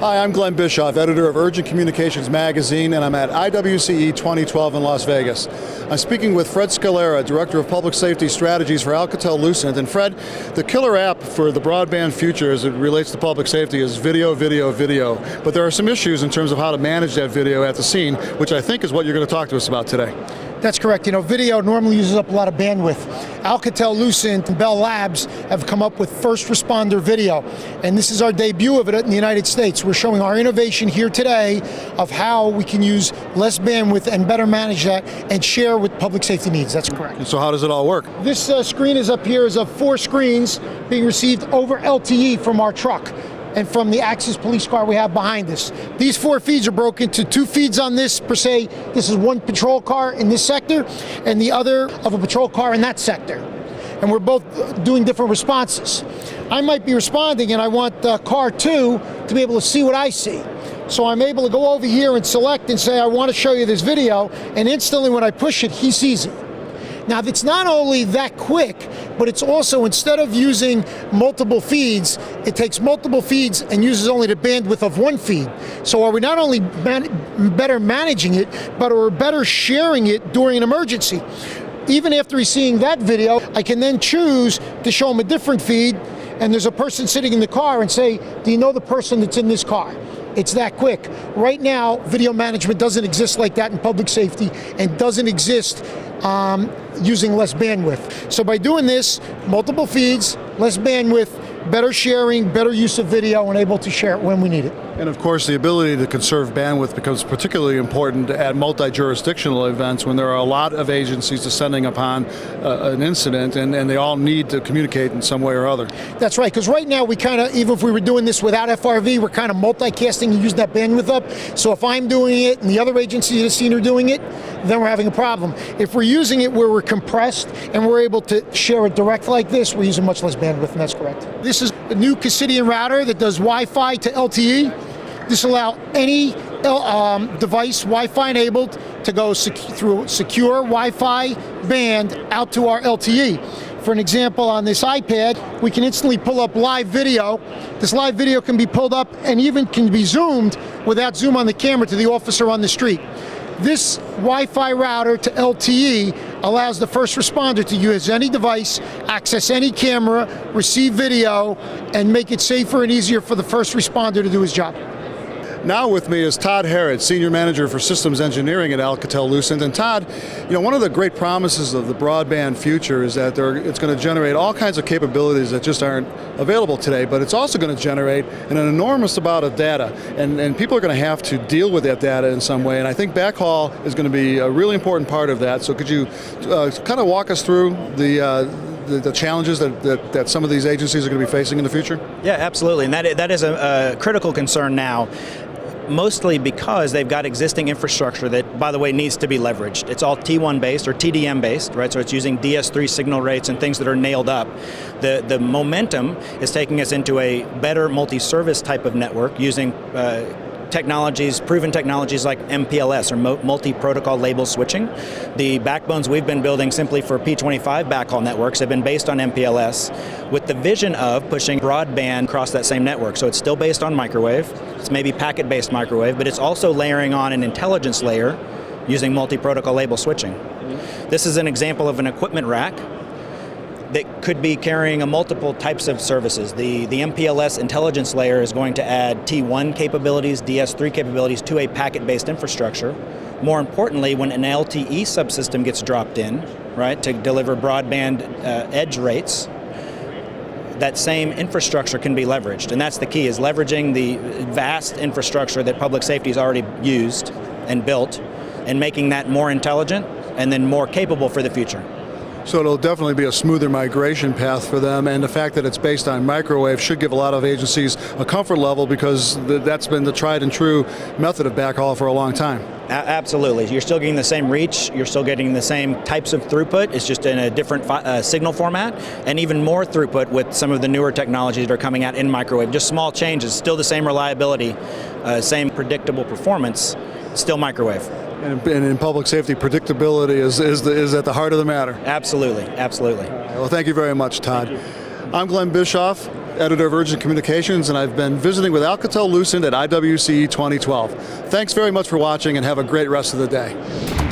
Hi, I'm Glenn Bischoff, editor of Urgent Communications Magazine, and I'm at IWCE 2012 in Las Vegas. I'm speaking with Fred Scalera, Director of Public Safety Strategies for Alcatel-Lucent. And Fred, the killer app for the broadband future as it relates to public safety is video, video, video. But there are some issues in terms of how to manage that video at the scene, which I think is what you're going to talk to us about today. That's correct. You know, video normally uses up a lot of bandwidth. Alcatel-Lucent and Bell Labs have come up with first responder video, and this is our debut of it in the United States. We're showing our innovation here today of how we can use less bandwidth and better manage that and share with public safety needs. That's correct. And so how does it all work? This screen is up here is of 4 screens being received over LTE from our truck and from the Axis police car we have behind us. These 4 feeds are broken into 2 feeds on this per se. This is one patrol car in this sector and the other of a patrol car in that sector. And we're both doing different responses. I might be responding and I want car 2 to be able to see what I see. So I'm able to go over here and select and say, I want to show you this video, and instantly when I push it, he sees it. Now, it's not only that quick, but it's also, instead of using multiple feeds, it takes multiple feeds and uses only the bandwidth of one feed. So are we not only better managing it, but we're better sharing it during an emergency? Even after he's seeing that video, I can then choose to show him a different feed, and there's a person sitting in the car and say, do you know the person that's in this car? It's that quick. Right now, video management doesn't exist like that in public safety and doesn't exist using less bandwidth. So by doing this, multiple feeds, less bandwidth, better sharing, better use of video, and able to share it when we need it. And of course, the ability to conserve bandwidth becomes particularly important at multi-jurisdictional events when there are a lot of agencies descending upon an incident and they all need to communicate in some way or other. That's right, because right now we kind of, even if we were doing this without FRV, we're kind of multicasting and using that bandwidth up. So if I'm doing it and the other agencies at the scene are doing it, then we're having a problem. If we're using it where we're compressed and we're able to share it direct like this, we're using much less bandwidth, and that's correct. This is a new Cassidian router that does Wi-Fi to LTE. This allows any device Wi-Fi enabled to go through secure Wi-Fi band out to our LTE. For an example, on this iPad, we can instantly pull up live video. This live video can be pulled up and even can be zoomed without zoom on the camera to the officer on the street. This Wi-Fi router to LTE allows the first responder to use any device, access any camera, receive video, and make it safer and easier for the first responder to do his job. Now with me is Todd Harrod, Senior Manager for Systems Engineering at Alcatel-Lucent. And Todd, you know, one of the great promises of the broadband future is that it's going to generate all kinds of capabilities that just aren't available today, but it's also going to generate an enormous amount of data. And people are going to have to deal with that data in some way. And I think backhaul is going to be a really important part of that. So could you kind of walk us through the challenges that some of these agencies are going to be facing in the future? Yeah, absolutely. And that is a critical concern now. Mostly because they've got existing infrastructure that, by the way, needs to be leveraged. It's all T1 based or TDM based, right? So it's using DS3 signal rates and things that are nailed up. The momentum is taking us into a better multi-service type of network using technologies, proven technologies like MPLS or multi-protocol label switching. The backbones we've been building simply for P25 backhaul networks have been based on MPLS with the vision of pushing broadband across that same network. So it's still based on microwave. It's maybe packet-based microwave, but it's also layering on an intelligence layer using multi-protocol label switching. This is an example of an equipment rack that could be carrying multiple types of services. The MPLS intelligence layer is going to add T1 capabilities, DS3 capabilities to a packet-based infrastructure. More importantly, when an LTE subsystem gets dropped in, right, to deliver broadband edge rates, that same infrastructure can be leveraged. And that's the key, is leveraging the vast infrastructure that public safety has already used and built and making that more intelligent and then more capable for the future. So it'll definitely be a smoother migration path for them, and the fact that it's based on microwave should give a lot of agencies a comfort level because that's been the tried and true method of backhaul for a long time. Absolutely. You're still getting the same reach, you're still getting the same types of throughput, it's just in a different signal format, and even more throughput with some of the newer technologies that are coming out in microwave. Just small changes, still the same reliability, same predictable performance, still microwave. And in public safety, predictability is at the heart of the matter. Absolutely, absolutely. Well, thank you very much, Todd. I'm Glenn Bischoff. editor of Urgent Communications, and I've been visiting with Alcatel-Lucent at IWCE 2012. Thanks very much for watching, and have a great rest of the day.